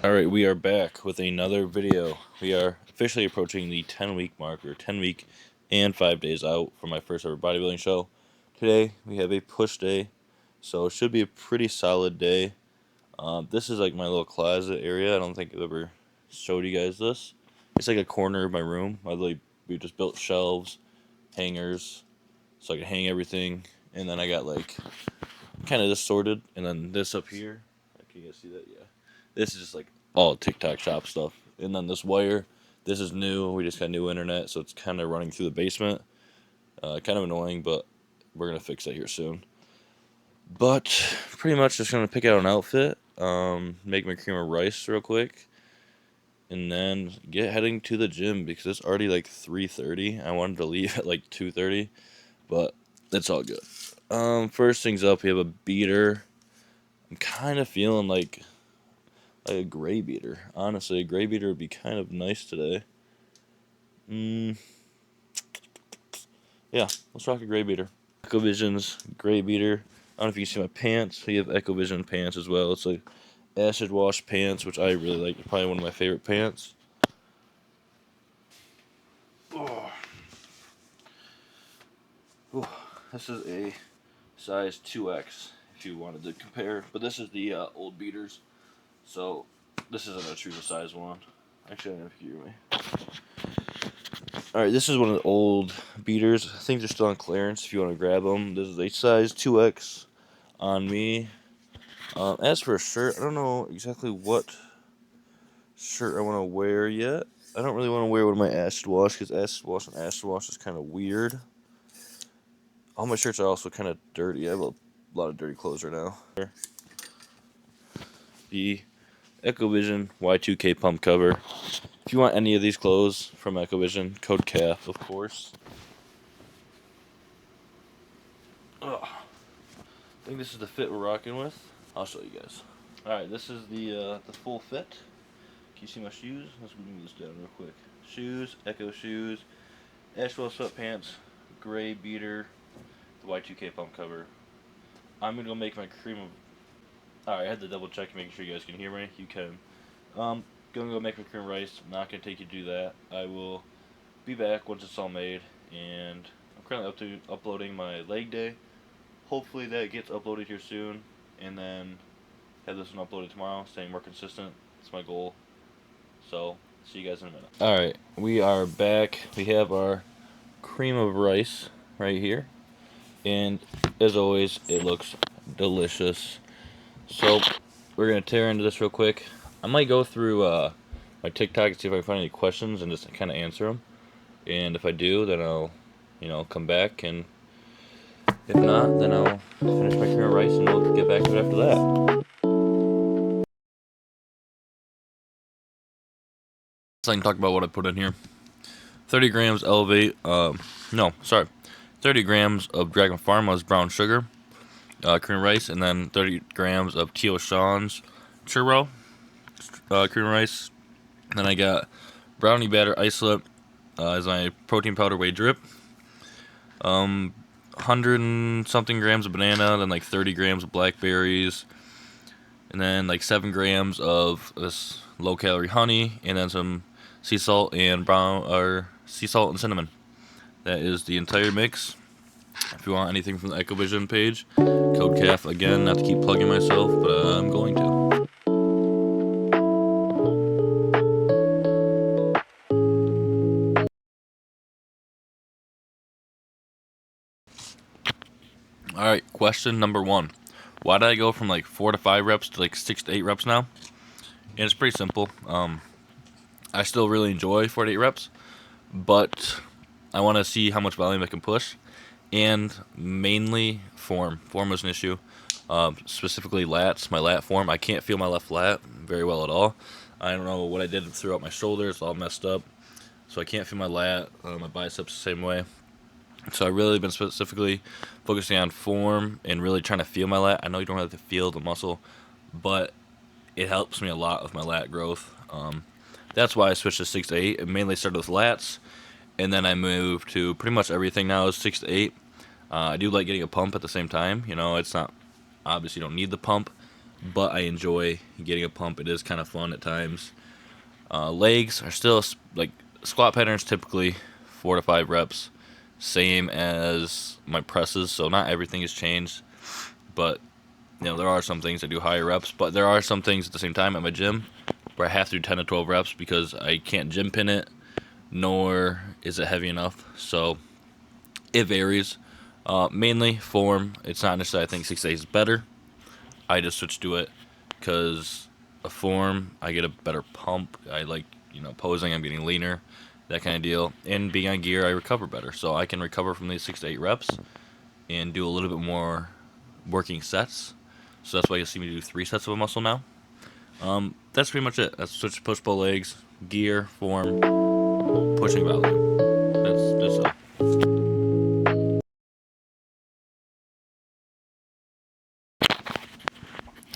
Alright, we are back with another video. We are officially approaching the 10-week marker, 10 week and 5 days out for my first ever bodybuilding show. Today, we have a push day, so it should be a pretty solid day. This is like my little closet area. I don't think I've ever showed you guys this. It's like a corner of my room. We just built shelves, hangers, so I can hang everything. And then I got like kind of this sorted, and then this up here. Can you guys see that? Yeah. This is just like all TikTok shop stuff. And then this wire, this is new. We just got new internet, so it's kind of running through the basement. Kind of annoying, but we're going to fix that here soon. But pretty much just going to pick out an outfit, make my cream of rice real quick, and then get heading to the gym because it's already like 3:30. I wanted to leave at like 2:30, but it's all good. First things up, we have a beater. I'm kind of feeling like a gray beater. Honestly, a gray beater would be kind of nice today. Yeah, let's rock a gray beater. Ecovision's gray beater. I don't know if you can see my pants. We have Ecovision pants as well. It's like acid wash pants, which I really like. Probably one of my favorite pants. Oh. Ooh, this is a size 2X if you wanted to compare. But this is the old beaters. So this isn't a true to size one. Actually, I don't know if you hear me. Alright, this is one of the old beaters. I think they're still on clearance if you want to grab them. This is a size 2X on me. As for a shirt, I don't know exactly what shirt I want to wear yet. I don't really want to wear one of my acid wash because acid wash is kind of weird. All my shirts are also kind of dirty. I have a lot of dirty clothes right now. The Ecovision Y2K pump cover. If you want any of these clothes from Ecovision, code CAF, of course. Ugh. I think this is the fit we're rocking with. I'll show you guys. Alright, this is the full fit. Can you see my shoes? Let's move this down real quick. Shoes, Echo shoes, Ashwell sweatpants, gray beater, the Y2K pump cover. I'm going to go make my cream of... Alright, I had to double check making sure you guys can hear me. You can. Going to go make my cream of rice. I'm not going to take you to do that. I will be back once it's all made. And I'm currently uploading my leg day. Hopefully that gets uploaded here soon. And then have this one uploaded tomorrow. Staying more consistent. That's my goal. So, see you guys in a minute. Alright, we are back. We have our cream of rice right here. And as always, it looks delicious. So, we're going to tear into this real quick. I might go through my TikTok and see if I can find any questions and just kind of answer them. And if I do, then I'll, come back. And if not, then I'll finish my cream of rice and we'll get back to it after that. So I can talk about what I put in here. 30 grams Elevate, 30 grams of Dragon Pharma's brown sugar, cream rice, and then 30 grams of Tio Sean's churro, cream rice. And then I got brownie batter isolate as my protein powder whey drip. 100 and something grams of banana, then like 30 grams of blackberries, and then like 7 grams of this low calorie honey, and then some sea salt and sea salt and cinnamon. That is the entire mix. If you want anything from the Ecovision page, code CAF again, not to keep plugging myself, but I'm going to. Alright, question number 1. Why did I go from like 4 to 5 reps to like 6 to 8 reps now? And it's pretty simple. I still really enjoy 4 to 8 reps, but I want to see how much volume I can push, and mainly form. Form was an issue, specifically lats. My lat form, I can't feel my left lat very well at all. I don't know what I did throughout my shoulder. It's all messed up, so I can't feel my lat. My biceps the same way. So I've really been specifically focusing on form and really trying to feel my lat. I know you don't have to feel the muscle, but it helps me a lot with my lat growth. That's why I switched to 6 to 8. It mainly started with lats, and then I moved to pretty much everything now is 6 to 8. I do like getting a pump at the same time. It's not Obviously, you don't need the pump, but I enjoy getting a pump. It is kind of fun at times. Legs are still like squat patterns, typically 4 to 5 reps, same as my presses. So not everything has changed, but there are some things I do higher reps. But there are some things at the same time at my gym where I have to do 10 to 12 reps because I can't gym pin it, nor is it heavy enough. So it varies. Mainly form. It's not necessarily I think 6 days is better. I just switched to it because a form, I get a better pump. I like, posing, I'm getting leaner, that kind of deal. And being on gear, I recover better. So I can recover from these 6 to 8 reps and do a little bit more working sets. So that's why you'll see me do 3 sets of a muscle now. That's pretty much it. That's switch push-pull legs, gear, form, pushing value. That's all.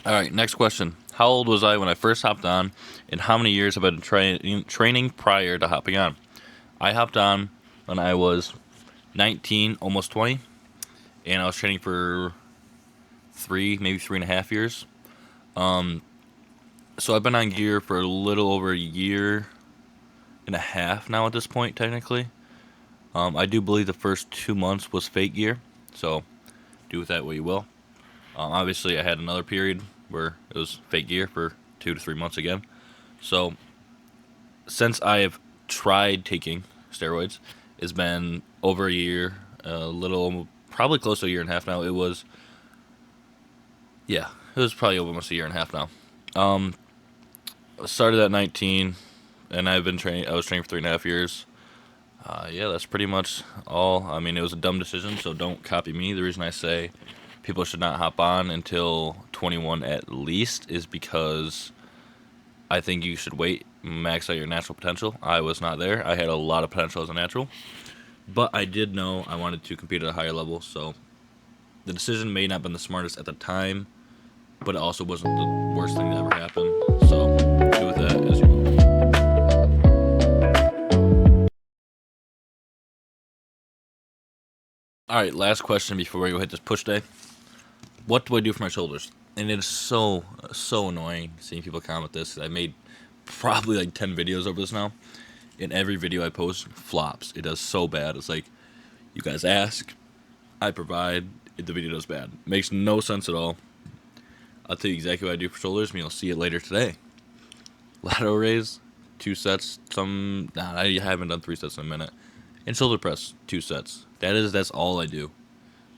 All right, next question. How old was I when I first hopped on, and how many years have I been training prior to hopping on? I hopped on when I was 19, almost 20, and I was training for 3, maybe 3.5 years. So I've been on gear for a little over a year and a half now at this point, technically. I do believe the first 2 months was fake gear, so do with that what you will. Obviously, I had another period where it was fake gear for 2 to 3 months again. So, since I have tried taking steroids, it's been over a year, probably close to a year and a half now. It was probably almost a year and a half now. I started at 19, and I was training for 3.5 years. That's pretty much all. I mean, it was a dumb decision, so don't copy me. The reason I say people should not hop on until 21 at least is because I think you should wait, max out your natural potential. I was not there. I had a lot of potential as a natural, but I did know I wanted to compete at a higher level, so the decision may not have been the smartest at the time, but it also wasn't the worst thing that ever happened. So do with that as you will. Alright, last question before we go hit this push day. What do I do for my shoulders? And it is so annoying seeing people comment this. I made probably like 10 videos over this now. And every video I post flops. It does so bad. It's like, you guys ask, I provide, the video does bad. Makes no sense at all. I'll tell you exactly what I do for shoulders, and you'll see it later today. Lateral raise, 2 sets. I haven't done 3 sets in a minute. And shoulder press, 2 sets. That's all I do.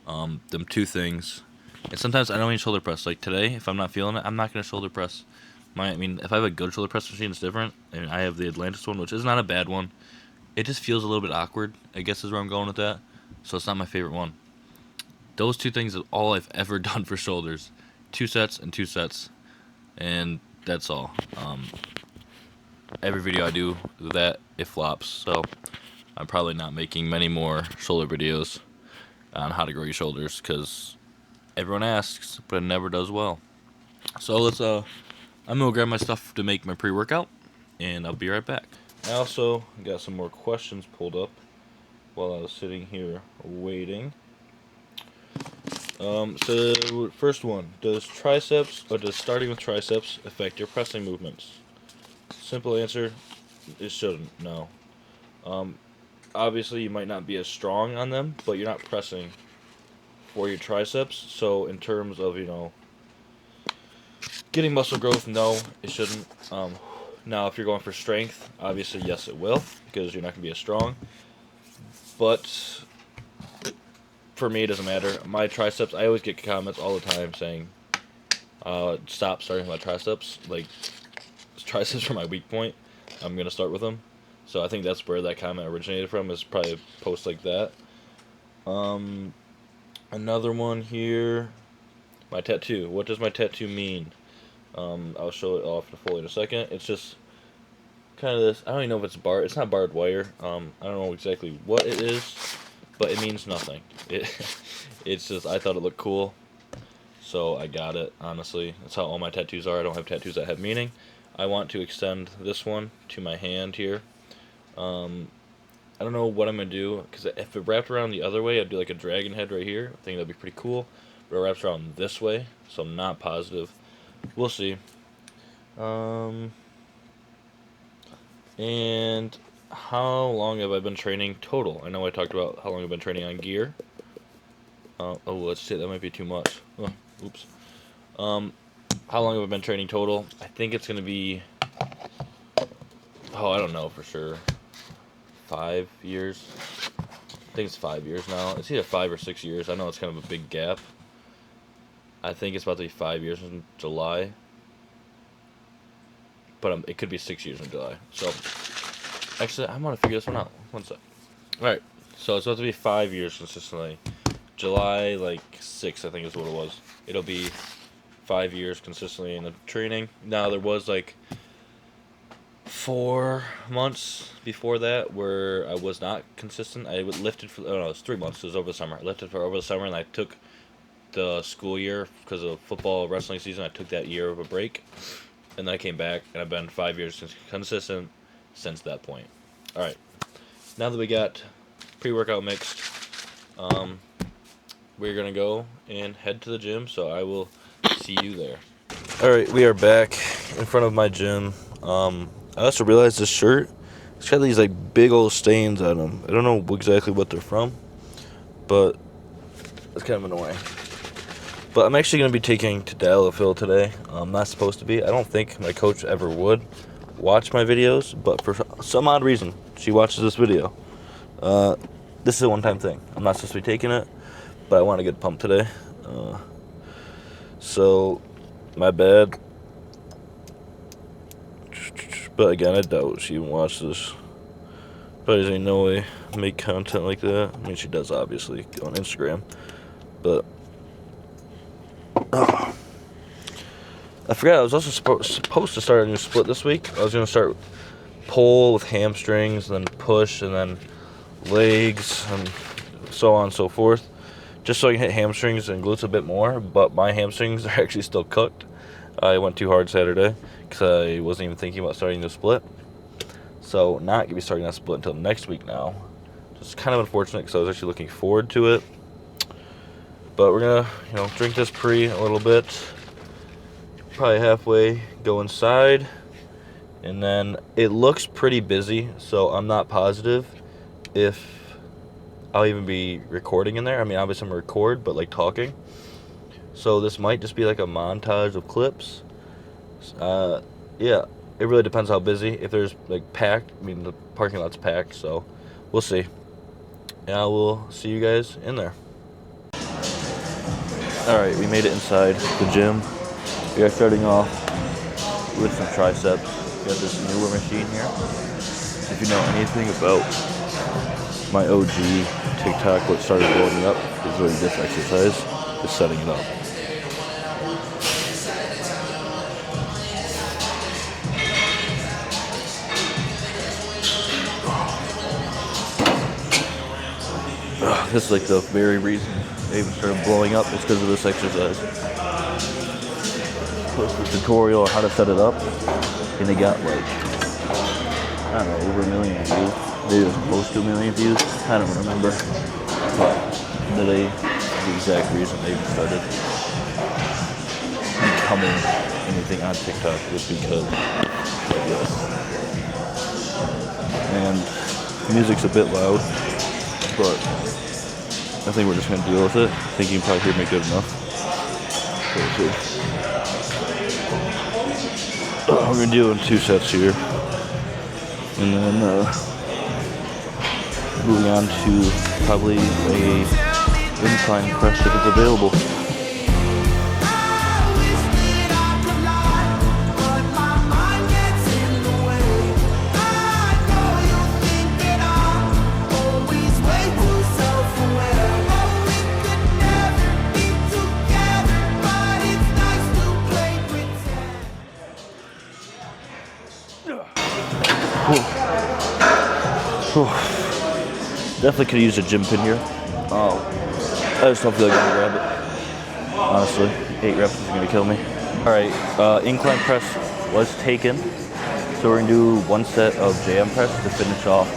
Them 2 things. And sometimes I don't even shoulder press. Like today, if I'm not feeling it, I'm not gonna shoulder press. If I have a good shoulder press machine, it's different. And I have the Atlantis one, which is not a bad one. It just feels a little bit awkward, I guess is where I'm going with that. So it's not my favorite one. Those 2 things are all I've ever done for shoulders. 2 sets and 2 sets. And that's all. Every video I do that, it flops. So I'm probably not making many more shoulder videos on how to grow your shoulders because everyone asks, but it never does well. So I'm gonna grab my stuff to make my pre-workout, and I'll be right back. I also got some more questions pulled up while I was sitting here waiting. So first one, does starting with triceps affect your pressing movements? Simple answer, it shouldn't, no. Obviously you might not be as strong on them, but you're not pressing for your triceps, so in terms of, getting muscle growth, no, it shouldn't. Now, if you're going for strength, obviously, yes, it will, because you're not going to be as strong. But for me, it doesn't matter. My triceps, I always get comments all the time saying, stop starting with my triceps. Like, triceps are my weak point. I'm going to start with them. So I think that's where that comment originated from, is probably a post like that. Another one here. My tattoo. What does my tattoo mean? I'll show it off fully in a second. It's just kind of this. I don't even know if it's It's not barbed wire. I don't know exactly what it is, but it means nothing. It's just I thought it looked cool, so I got it. Honestly, that's how all my tattoos are. I don't have tattoos that have meaning. I want to extend this one to my hand here. I don't know what I'm gonna do, because if it wrapped around the other way, I'd do like a dragon head right here. I think that'd be pretty cool. wraps around this way, so I'm not positive. We'll see. And how long have I been training total? I know I talked about how long I've been training on gear. Oh, let's see, that might be too much. Oh, oops. How long have I been training total? I think it's going to be, I don't know for sure. 5 years. I think it's 5 years now. It's either 5 or 6 years. I know it's kind of a big gap. I think it's about to be 5 years in July. But it could be 6 years in July. So, actually, I'm going to figure this one out. One sec. Alright, so it's about to be 5 years consistently. July, 6th, I think is what it was. It'll be 5 years consistently in the training. Now, there was, 4 months before that where I was not consistent. I lifted for, it was 3 months. It was over the summer. I lifted for over the summer, and I took the school year because of football wrestling season. I took that year of a break, and then I came back, and I've been 5 years consistent since that point. All right, now that we got pre-workout mixed, we're gonna go and head to the gym. So I will see you there. All right, we are back in front of my gym. I also realized this shirt, it's got these big old stains on them. I don't know exactly what they're from, but it's kind of annoying. But I'm actually going to be taking to Delafield today. I'm not supposed to be. I don't think my coach ever would watch my videos, but for some odd reason, she watches this video. This is a one-time thing. I'm not supposed to be taking it, but I want to get pumped today. So, my bad. But again, I doubt she even watched this. Probably doesn't no way make content like that. I mean, she does, obviously, on Instagram. But I forgot, I was also supposed to start a new split this week. I was going to start pull with hamstrings, then push, and then legs, and so on and so forth. Just so I can hit hamstrings and glutes a bit more. But my hamstrings are actually still cooked. I went too hard Saturday because I wasn't even thinking about starting the split. So not going to be starting that split until next week now. Just kind of unfortunate because I was actually looking forward to it. But we're going to, drink this pre a little bit. Probably halfway, go inside. And then it looks pretty busy, so I'm not positive if I'll even be recording in there. I mean, obviously I'm going to record, but talking. So this might just be a montage of clips. Yeah, it really depends how busy. If there's packed, I mean the parking lot's packed, so we'll see. And I will see you guys in there. Alright, we made it inside the gym. We are starting off with some triceps. We got this newer machine here. If you know anything about my OG TikTok, what started blowing up is really this exercise, is setting it up. This is the very reason they even started blowing up, is because of this exercise. Posted a tutorial on how to set it up, and they got I don't know, over 1 million views. Maybe it was close to 1 million views. I don't remember. But literally the exact reason they even started becoming anything on TikTok was because of this. And the music's a bit loud, but I think we're just going to deal with it. I think you can probably hear me good enough. We're going to do it in 2 sets here. And then moving on to probably a incline press if it's available. Definitely could have used a gym pin here. I just don't feel like I'm gonna grab it. Honestly, 8 reps is gonna kill me. Alright, incline press was taken. So we're gonna do 1 set of jam press to finish off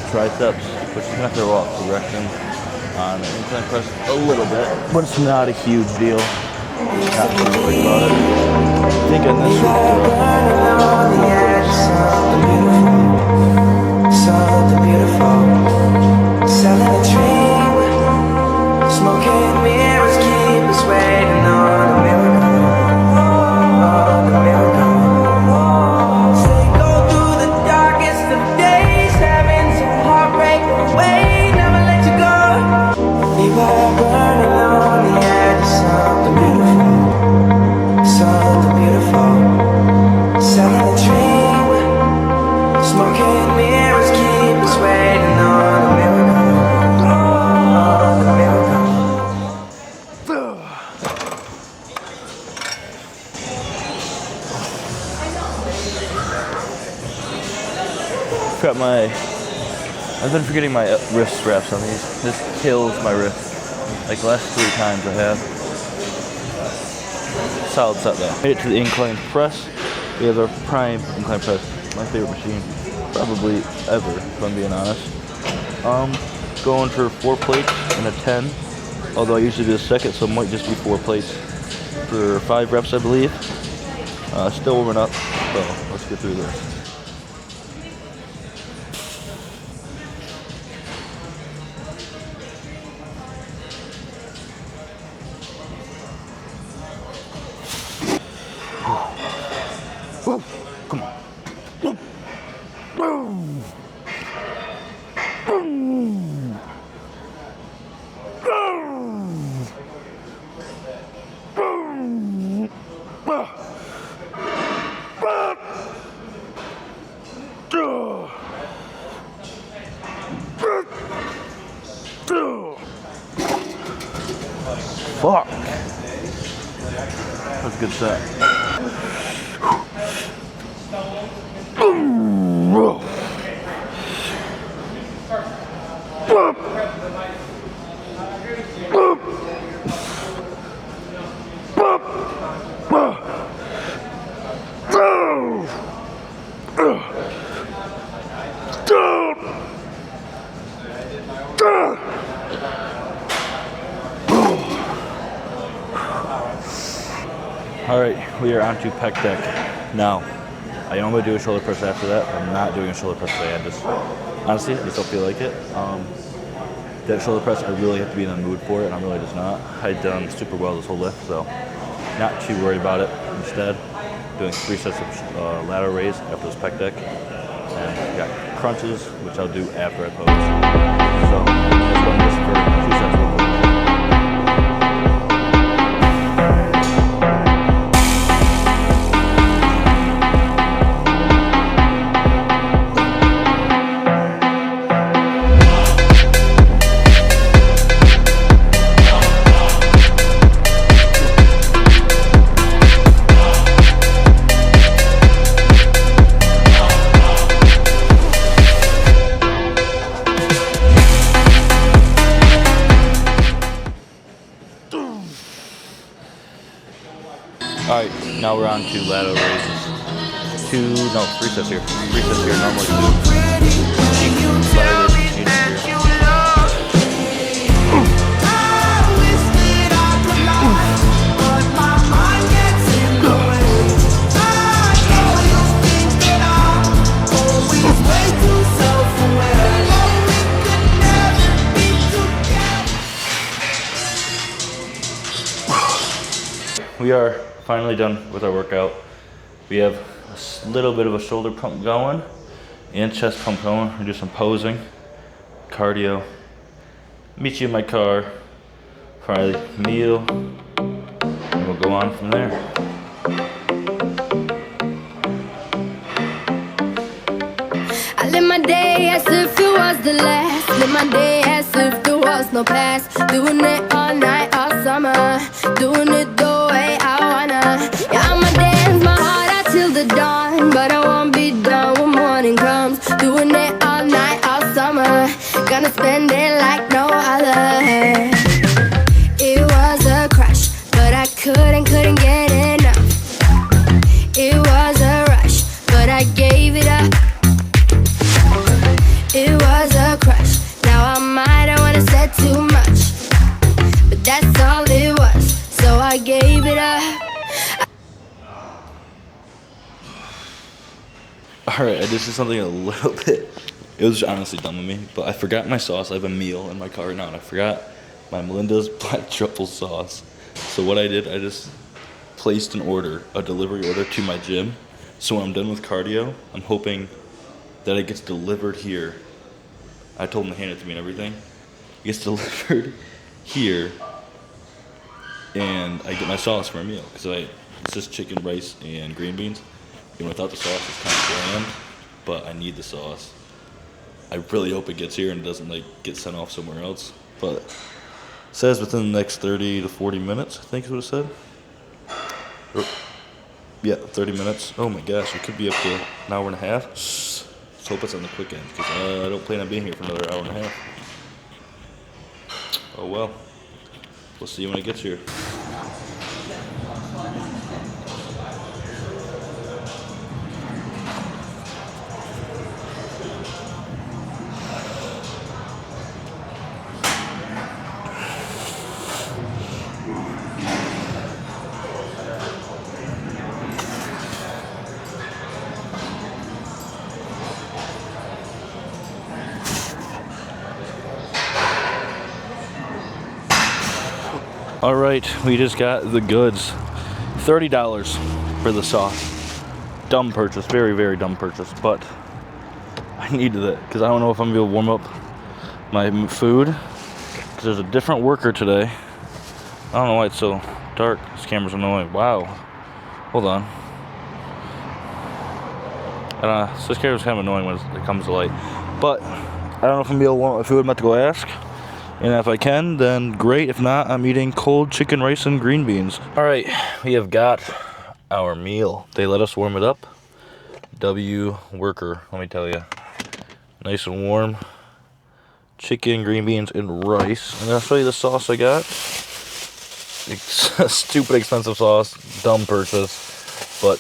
triceps, which is gonna throw off progression. on the incline press a little bit, but it's not a huge deal. Not too worried about it. I think on this one, something beautiful, selling a dream, smoking mirrors keep us waiting on a miracle, on a miracle. Say go through the darkest of days, having some heartbreak away, never let you go. We were burning on the edge of something beautiful, something beautiful, selling a dream, smoking mirrors keep us waiting on a miracle, on a miracle. I've been forgetting my wrist straps on these. This kills my wrist. Like the last 3 times I have. Solid set though. Made it to the incline press. We have our prime incline press. My favorite machine, probably ever, if I'm being honest. Going for 4 plates and a 10. Although I usually do a second, so it might just be 4 plates for 5 reps, I believe. Still warming up, so let's get through this. Whoa, come on. Fuck. That's a good set. Alright, we are on to pec deck. Now, I normally do a shoulder press after that. I'm not doing a shoulder press today. Honestly, I just don't feel like it. That shoulder press, I really have to be in the mood for it, and I'm really just not. I've done super well this whole lift, so not too worried about it. Instead, doing 3 sets of lateral raise after this pec deck. And I got crunches, which I'll do after I pose. So, let's run this for 2 sets real quick. Alright, now we're on to lateral raises. 3 sets here. 3 sets here, normally 2. Lateral raises, 8 here. We are finally done with our workout. We have a little bit of a shoulder pump going and chest pump going. We're do some posing, cardio. Meet you in my car, probably meal, and we'll go on from there. I live my day as if it was the last. Live my day as if there was no past. Doing it all night, all summer. Doing it the way I wanna. Yeah, I'ma dance my heart out till the dawn, but I won't be done when morning comes. Doing it all night, all summer. Gonna spend it like no other. It was a crush, but I couldn't get enough. It was a rush, but I gave it up. It was a crush. Now I might, I wanna say too much. that's all it was. So I gave it up. Alright, I just did something a little bit, it was honestly dumb of me, but I forgot my sauce. I have a meal in my car right now, and I forgot my Melinda's Black Truffle sauce. So what I did, I just placed an order, a delivery order to my gym. So when I'm done with cardio, I'm hoping that it gets delivered here. I told him to hand it to me and everything. It gets delivered here, and I get my sauce for a meal, because it's just chicken, rice, and green beans. And without the sauce, it's kind of bland, but I need the sauce. I really hope it gets here and it doesn't like get sent off somewhere else. But it says within the next 30 to 40 minutes, I think is what it said. Yeah, 30 minutes. Oh my gosh, it could be up to an hour and a half. Let's hope it's on the quick end, because I don't plan on being here for another hour and a half. Oh well. We'll see when it gets here. All right, we just got the goods. $30 for the sauce. Dumb purchase, very, very dumb purchase, but I needed it because I don't know if I'm gonna be able to warm up my food, because there's a different worker today. I don't know why it's so dark. This camera's annoying. Wow. Hold on. So this camera's kind of annoying when it comes to light. But I don't know if I'm gonna be able to warm up my food. I'm about to go ask. And if I can, then great. If not, I'm eating cold chicken, rice, and green beans. All right, we have got our meal. They let us warm it up. W worker, let me tell you. Nice and warm. Chicken, green beans, and rice. And I'll show you the sauce I got. It's a stupid expensive sauce. Dumb purchase. But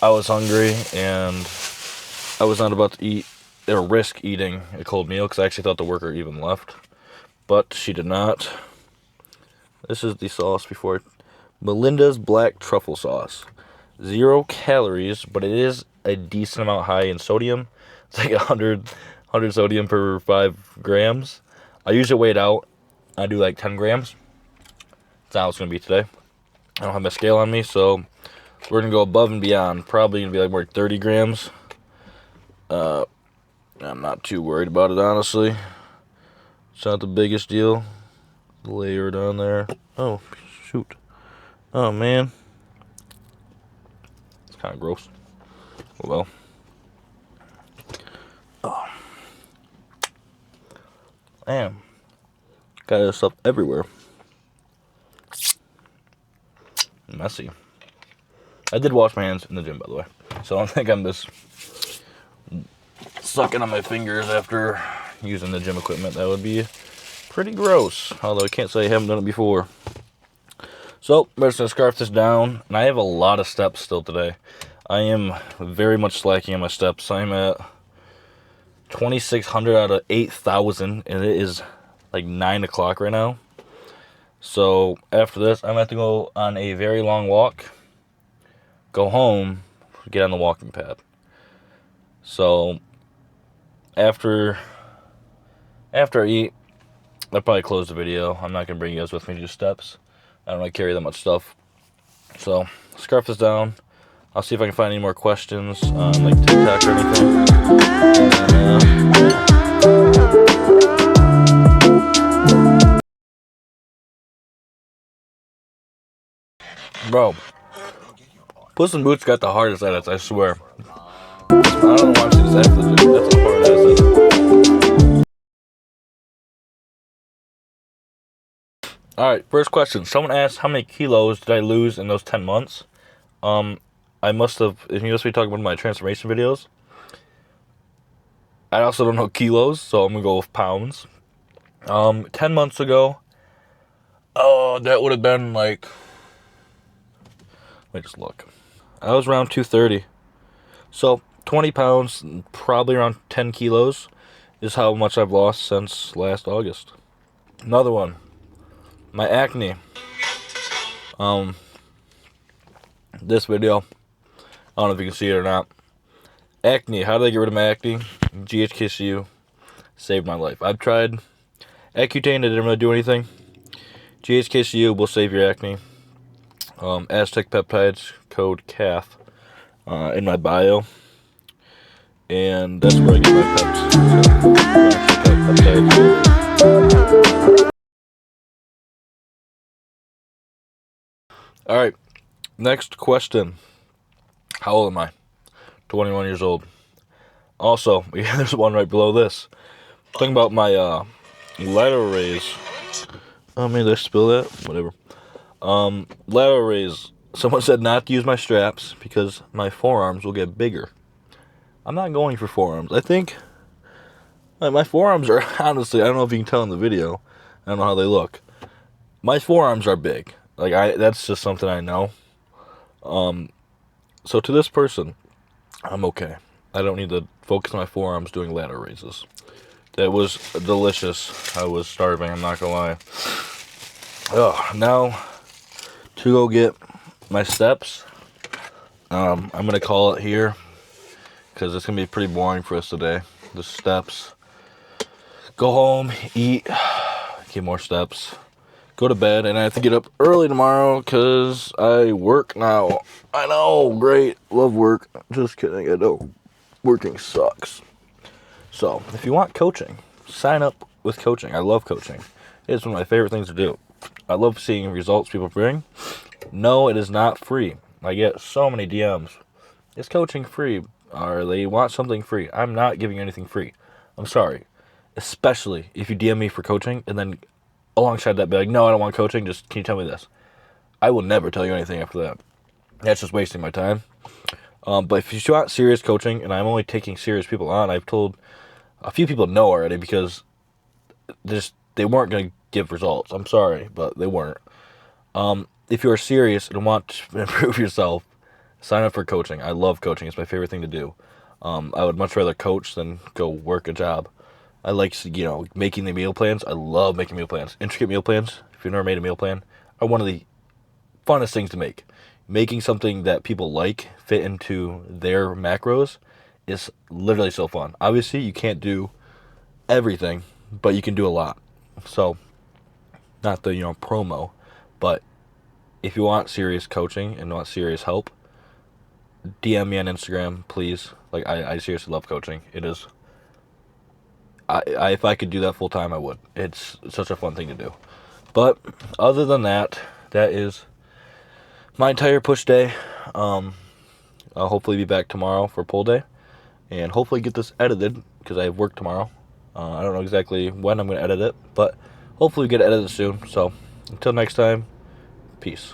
I was hungry, and I was not about to eat or risk eating a cold meal, because I actually thought the worker even left. But she did not. This is the sauce before. Melinda's Black Truffle Sauce. 0 calories, but it is a decent amount high in sodium. It's like 100 sodium per 5 grams. I usually weigh it out. I do like 10 grams. That's how it's going to be today. I don't have my scale on me, so we're going to go above and beyond. Probably going to be like more like 30 grams. I'm not too worried about it, honestly. It's not the biggest deal. Layer it on there. Oh, shoot. Oh, man. It's kind of gross. Oh, well. Oh. Damn. Got this stuff everywhere. Messy. I did wash my hands in the gym, by the way. So I don't think I'm just sucking on my fingers after using the gym equipment. That would be pretty gross, although I can't say I haven't done it before. So I'm just gonna scarf this down, and I have a lot of steps still today. I am very much slacking on my steps. I'm at 2,600 out of 8,000, and it is like 9 o'clock right now. So after this, I'm gonna have to go on a very long walk, go home, get on the walking pad. So after I eat, I'll probably close the video. I'm not going to bring you guys with me to do steps. I don't really carry that much stuff. So, scarf this down. I'll see if I can find any more questions on like TikTok or anything. Bro, Puss in Boots got the hardest edits, I swear. I don't know why I'm saying this edit. That's how hard it is. Alright, first question. Someone asked how many kilos did I lose in those 10 months? I must have, if you must be talking about my transformation videos. I also don't know kilos, so I'm going to go with pounds. 10 months ago, that would have been like, let me just look. I was around 230. So 20 pounds, probably around 10 kilos is how much I've lost since last August. Another one. my acne. This video, I don't know if you can see it or not. Acne, how did I get rid of my acne? GHKCU saved my life. I've tried Accutane, it didn't really do anything. GHKCU will save your acne. Aztec Peptides, code CAF, in my bio. And that's where I get my peps. So, alright, next question. How old am I? 21 years old. Also, yeah, there's one right below this. Talking about my lateral raise. Oh, man, did I spill that? Whatever. Lateral raise. Someone said not to use my straps because my forearms will get bigger. I'm not going for forearms. I think my forearms are, honestly, I don't know if you can tell in the video. I don't know how they look. My forearms are big. That's just something I know. So to this person, I'm okay. I don't need to focus on my forearms doing lateral raises. That was delicious. I was starving, I'm not gonna lie. Now to go get my steps. I'm gonna call it here because it's gonna be pretty boring for us today. The steps. Go home, eat, get more steps, go to bed, and I have to get up early tomorrow because I work now. I know, great, love work. Just kidding, I know. Working sucks. So, if you want coaching, sign up with coaching. I love coaching. It's one of my favorite things to do. I love seeing results people bring. No, it is not free. I get so many DMs. Is coaching free? Or they want something free. I'm not giving you anything free. I'm sorry. Especially if you DM me for coaching and then alongside that be like, no, I don't want coaching. Just, can you tell me this? I will never tell you anything after that. That's just wasting my time. But if you want serious coaching, and I'm only taking serious people on, I've told a few people no already because they weren't going to give results. I'm sorry, but they weren't. If you are serious and want to improve yourself, sign up for coaching. I love coaching. It's my favorite thing to do. I would much rather coach than go work a job. I like, making the meal plans. I love making meal plans. Intricate meal plans, if you've never made a meal plan, are one of the funnest things to make. Making something that people like fit into their macros is literally so fun. Obviously, you can't do everything, but you can do a lot. So, not the, promo, but if you want serious coaching and want serious help, DM me on Instagram, please. I seriously love coaching. It is, if I could do that full time, I would. It's such a fun thing to do. But other than that, that is my entire push day. I'll hopefully be back tomorrow for pull day, and hopefully get this edited because I have work tomorrow. I don't know exactly when I'm going to edit it, but hopefully we get it edited soon. So until next time, peace.